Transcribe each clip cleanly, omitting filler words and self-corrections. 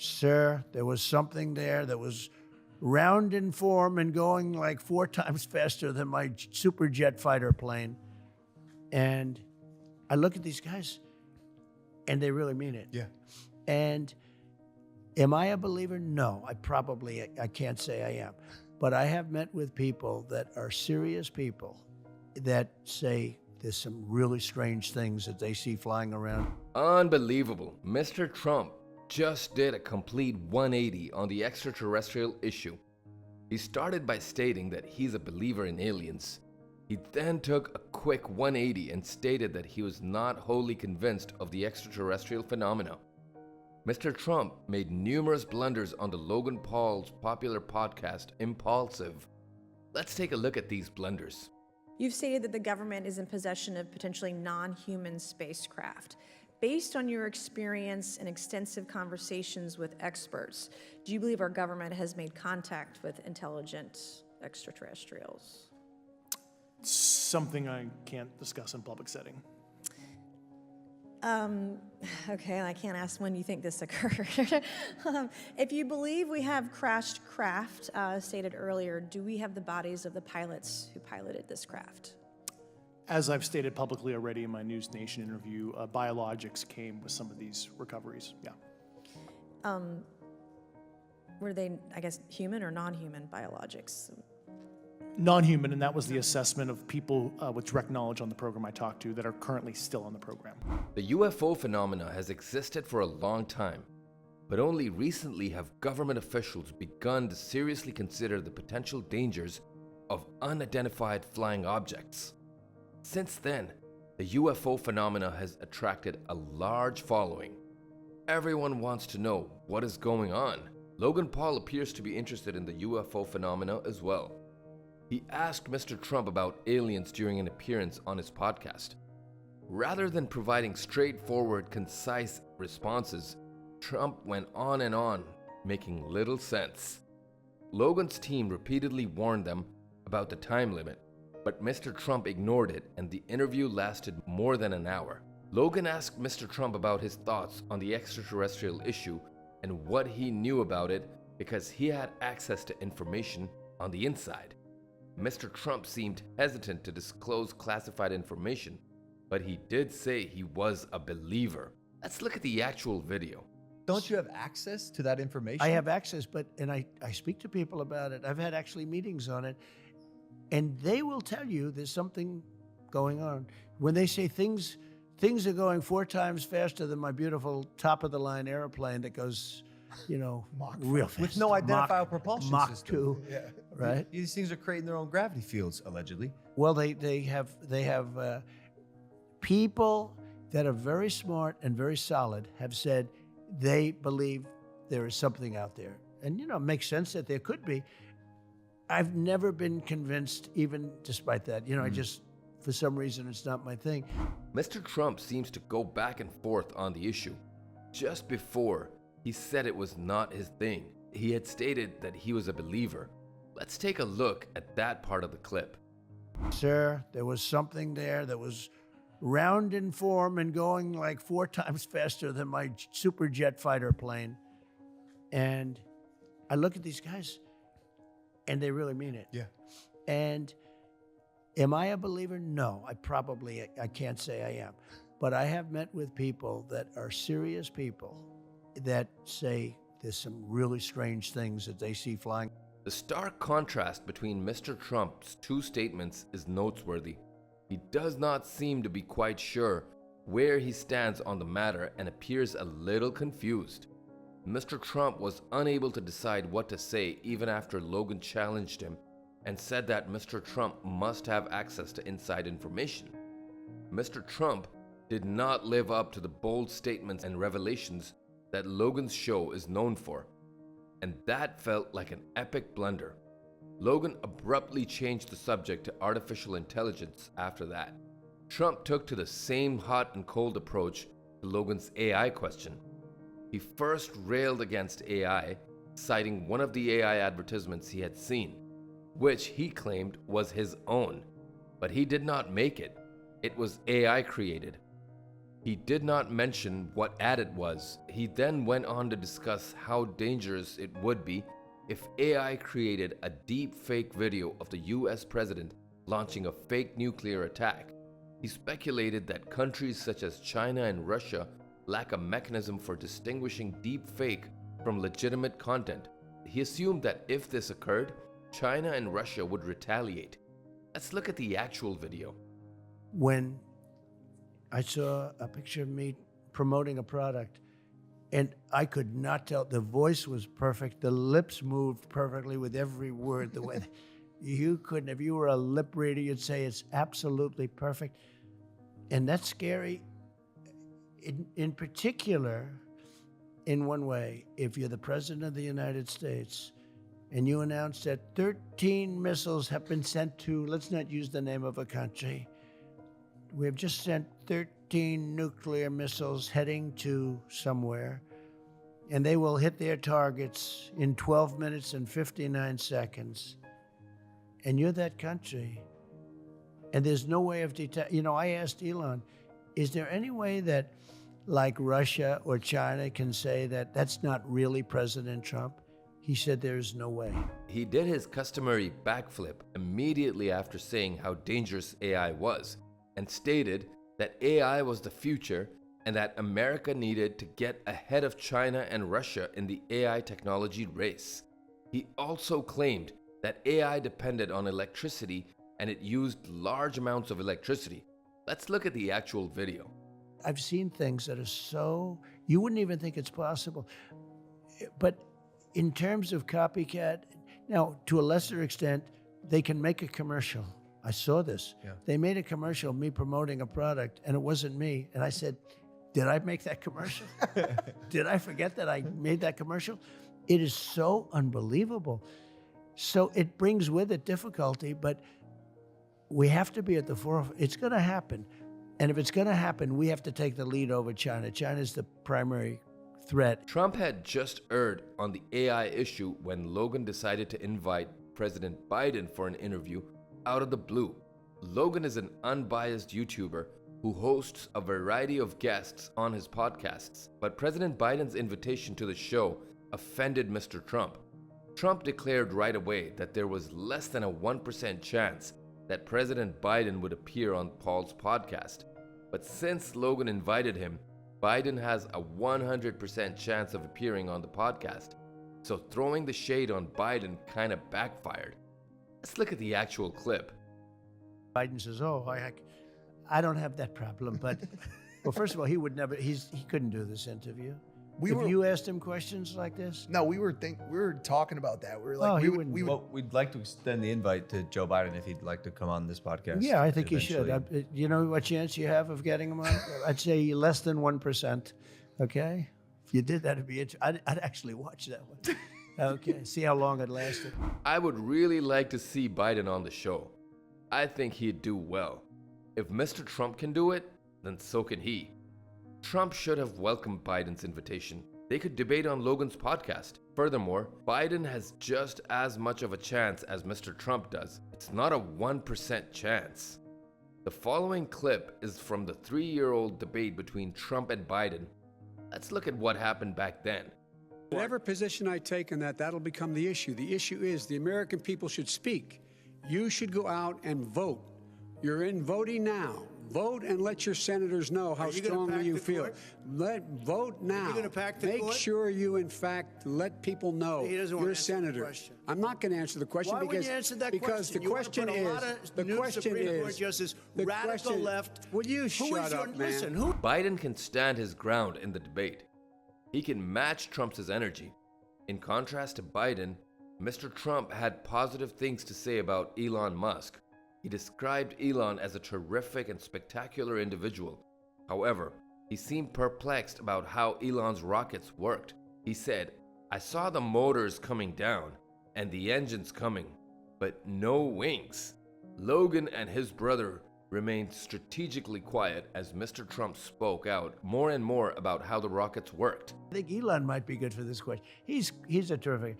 Sir, there was something there that was round in form and going like 4 times faster than my super jet fighter plane. And I look at these guys and they really mean it. Yeah. And am I a believer? No, I can't say I am. But I have met with people that are serious people that say there's some really strange things that they see flying around. Unbelievable. Mr. Trump just did a complete 180 on the extraterrestrial issue. He started by stating that he's a believer in aliens. He then took a quick 180 and stated that he was not wholly convinced of the extraterrestrial phenomena. Mr. Trump made numerous blunders on the Logan Paul's popular podcast, Impulsive. Let's take a look at these blunders. You've stated that the government is in possession of potentially non-human spacecraft. Based on your experience and extensive conversations with experts, do you believe our government has made contact with intelligent extraterrestrials? Something I can't discuss in public setting. Okay, I can't ask when you think this occurred. If you believe we have crashed craft, stated earlier, do we have the bodies of the pilots who piloted this craft? As I've stated publicly already in my News Nation interview, biologics came with some of these recoveries. Yeah. Were they, I guess, human or non-human biologics? Non-human, and that was the assessment of people with direct knowledge on the program I talked to that are currently still on the program. The UFO phenomena has existed for a long time, but only recently have government officials begun to seriously consider the potential dangers of unidentified flying objects. Since then, the UFO phenomena has attracted a large following. Everyone wants to know what is going on. Logan Paul appears to be interested in the UFO phenomena as well. He asked Mr. Trump about aliens during an appearance on his podcast. Rather than providing straightforward, concise responses, Trump went on and on, making little sense. Logan's team repeatedly warned them about the time limit, but Mr. Trump ignored it and the interview lasted more than an hour. Logan asked Mr. Trump about his thoughts on the extraterrestrial issue and what he knew about it because he had access to information on the inside. Mr. Trump seemed hesitant to disclose classified information, but he did say he was a believer. Let's look at the actual video. Don't you have access to that information? I have access, and I speak to people about it. I've had actually meetings on it, and they will tell you there's something going on. When they say things are going 4 times faster than my beautiful top-of-the-line airplane that goes, real fast. With no identifiable propulsion Mach system. 2, Yeah. right? These things are creating their own gravity fields, allegedly. Well, they have people that are very smart and very solid have said they believe there is something out there. And, it makes sense that there could be. I've never been convinced, even despite that. I just, for some reason, it's not my thing. Mr. Trump seems to go back and forth on the issue. Just before, he said it was not his thing. He had stated that he was a believer. Let's take a look at that part of the clip. Sir, there was something there that was round in form and going like 4 times faster than my super jet fighter plane. And I look at these guys and they really mean it. Yeah. And am I a believer? No, I can't say I am. But I have met with people that are serious people that say there's some really strange things that they see flying. The stark contrast between Mr. Trump's 2 statements is noteworthy. He does not seem to be quite sure where he stands on the matter and appears a little confused. Mr. Trump was unable to decide what to say even after Logan challenged him and said that Mr. Trump must have access to inside information. Mr. Trump did not live up to the bold statements and revelations that Logan's show is known for, and that felt like an epic blunder. Logan abruptly changed the subject to artificial intelligence after that. Trump took to the same hot and cold approach to Logan's AI question. He first railed against AI, citing one of the AI advertisements he had seen, which he claimed was his own, but he did not make it. It was AI created. He did not mention what ad it was. He then went on to discuss how dangerous it would be if AI created a deep fake video of the US president launching a fake nuclear attack. He speculated that countries such as China and Russia lack a mechanism for distinguishing deep fake from legitimate content. He assumed that if this occurred, China and Russia would retaliate. Let's look at the actual video. When I saw a picture of me promoting a product, and I could not tell. The voice was perfect. The lips moved perfectly with every word. The way you couldn't, if you were a lip reader, you'd say it's absolutely perfect. And that's scary. In particular, in one way, if you're the president of the United States and you announce that 13 missiles have been sent to, let's not use the name of a country. We have just sent 13 nuclear missiles heading to somewhere, and they will hit their targets in 12 minutes and 59 seconds. And you're that country. And there's no way of detecting. I asked Elon, is there any way that, like Russia or China, can say that that's not really President Trump? He said there's no way. He did his customary backflip immediately after saying how dangerous AI was, and stated that AI was the future and that America needed to get ahead of China and Russia in the AI technology race. He also claimed that AI depended on electricity and it used large amounts of electricity. Let's look at the actual video. I've seen things that are so, you wouldn't even think it's possible. But in terms of copycat, now to a lesser extent, they can make a commercial. I saw this. Yeah. They made a commercial, me promoting a product, and it wasn't me. And I said, did I make that commercial? Did I forget that I made that commercial? It is so unbelievable. So it brings with it difficulty, but we have to be at the forefront. It's going to happen. And if it's going to happen, we have to take the lead over China. China's the primary threat. Trump had just erred on the AI issue when Logan decided to invite President Biden for an interview out of the blue. Logan is an unbiased YouTuber who hosts a variety of guests on his podcasts, but President Biden's invitation to the show offended Mr. Trump. Trump declared right away that there was less than a 1% chance that President Biden would appear on Paul's podcast. But since Logan invited him, Biden has a 100% chance of appearing on the podcast. So throwing the shade on Biden kind of backfired. Let's look at the actual clip. Biden says, I don't have that problem. But, well, first of all, he couldn't do this interview. You asked him questions like this? No, we were talking about that. We were like, Well, we'd like to extend the invite to Joe Biden if he'd like to come on this podcast. Yeah, I think eventually. you should. You know what chance you have of getting him on? I'd say less than 1%. Okay? If you did that, it'd be interesting. I'd actually watch that one. Okay, see how long it lasted. I would really like to see Biden on the show. I think he'd do well. If Mr. Trump can do it, then so can he. Trump should have welcomed Biden's invitation. They could debate on Logan's podcast. Furthermore, Biden has just as much of a chance as Mr. Trump does. It's not a 1% chance. The following clip is from the 3-year-old debate between Trump and Biden. Let's look at what happened back then. Whatever position I take in that'll become the issue. The issue is the American people should speak. You should go out and vote. You're in voting now. Vote and let your senators know how strongly you feel. Vote now. Are you gonna pack the Make court? sure you, in fact, let people know He doesn't want you're to answer the senator. question. I'm not going to answer the question Why because wouldn't you answer that because question? the question You wanna put a lot is of the new question Supreme is Court justice, the radical question- left. Will you Who shut is your, up, man? listen, who? Biden can stand his ground in the debate. He can match Trump's energy. In contrast to Biden, Mr. Trump had positive things to say about Elon Musk. He described Elon as a terrific and spectacular individual. However, he seemed perplexed about how Elon's rockets worked. He said, "I saw the motors coming down and the engines coming, but no wings." Logan and his brother remained strategically quiet as Mr. Trump spoke out more and more about how the rockets worked. I think Elon might be good for this question. He's a terrific.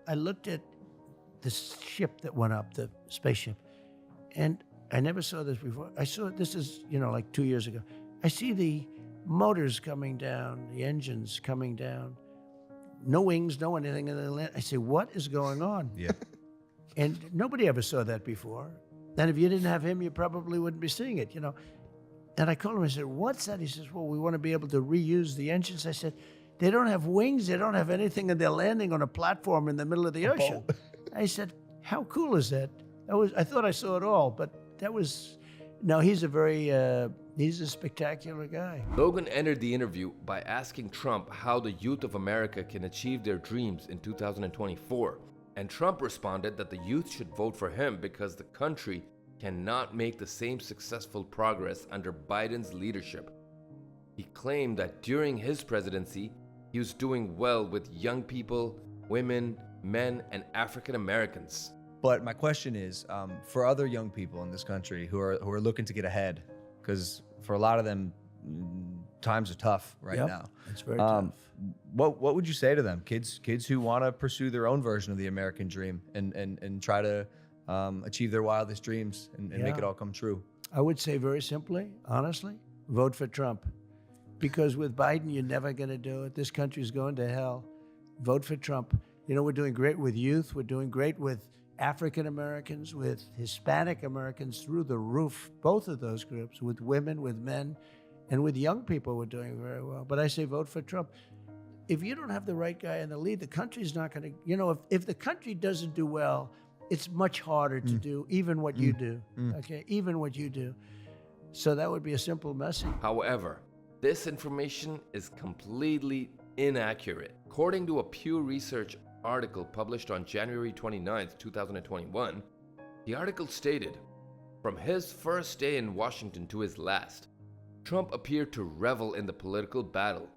I looked at the ship that went up, the spaceship, and I never saw this before. I saw this is like 2 years ago. I see the motors coming down, the engines coming down, no wings, no anything. I say, what is going on? Yeah. And nobody ever saw that before. And if you didn't have him, you probably wouldn't be seeing it, you know. And I called him, I said, what's that? He says, well, we want to be able to reuse the engines. I said, they don't have wings, they don't have anything, and they're landing on a platform in the middle of the ocean. I said, how cool is that? I thought I saw it all, but that was, no, he's a spectacular guy. Logan entered the interview by asking Trump how the youth of America can achieve their dreams in 2024. And Trump responded that the youth should vote for him because the country cannot make the same successful progress under Biden's leadership. He claimed that during his presidency, he was doing well with young people, women, men, and African Americans. But my question is, for other young people in this country who are looking to get ahead, because for a lot of them, times are tough right now. It's very tough. What would you say to them, kids who want to pursue their own version of the American dream and try to achieve their wildest dreams and make it all come true? I would say very simply, honestly, vote for Trump. Because with Biden, you're never going to do it. This country's going to hell. Vote for Trump. You know, we're doing great with youth. We're doing great with African Americans, with Hispanic Americans, through the roof, both of those groups, with women, with men, and with young people, we're doing very well. But I say vote for Trump. If you don't have the right guy in the lead, the country's not going to, you know, if the country doesn't do well, it's much harder to do even what you do, okay? Even what you do. So that would be a simple message. However, this information is completely inaccurate. According to a Pew Research article published on January 29th, 2021, the article stated, from his first day in Washington to his last, Trump appeared to revel in the political battle.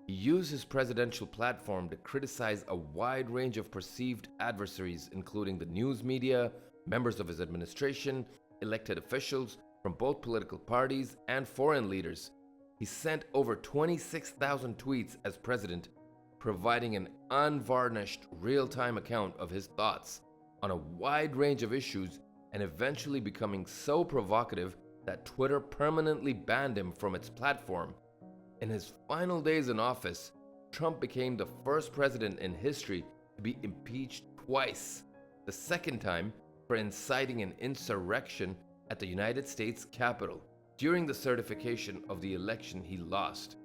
He used his presidential platform to criticize a wide range of perceived adversaries, including the news media, members of his administration, elected officials from both political parties, and foreign leaders. He sent over 26,000 tweets as president, providing an unvarnished, real-time account of his thoughts on a wide range of issues, and eventually becoming so provocative that Twitter permanently banned him from its platform. In his final days in office, Trump became the first president in history to be impeached twice, the second time for inciting an insurrection at the United States Capitol during the certification of the election he lost,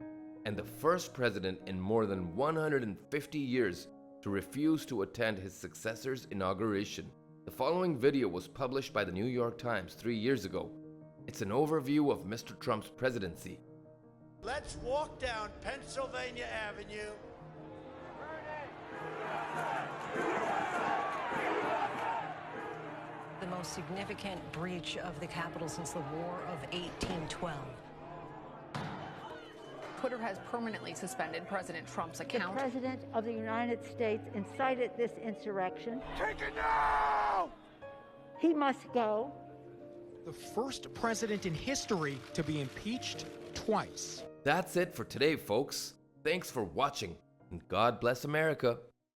and the first president in more than 150 years to refuse to attend his successor's inauguration. The following video was published by the New York Times 3 years ago. It's an overview of Mr. Trump's presidency. Let's walk down Pennsylvania Avenue. The most significant breach of the Capitol since the War of 1812. Twitter has permanently suspended President Trump's account. The President of the United States incited this insurrection. Take it now! He must go. The first president in history to be impeached twice. That's it for today, folks. Thanks for watching, and God bless America.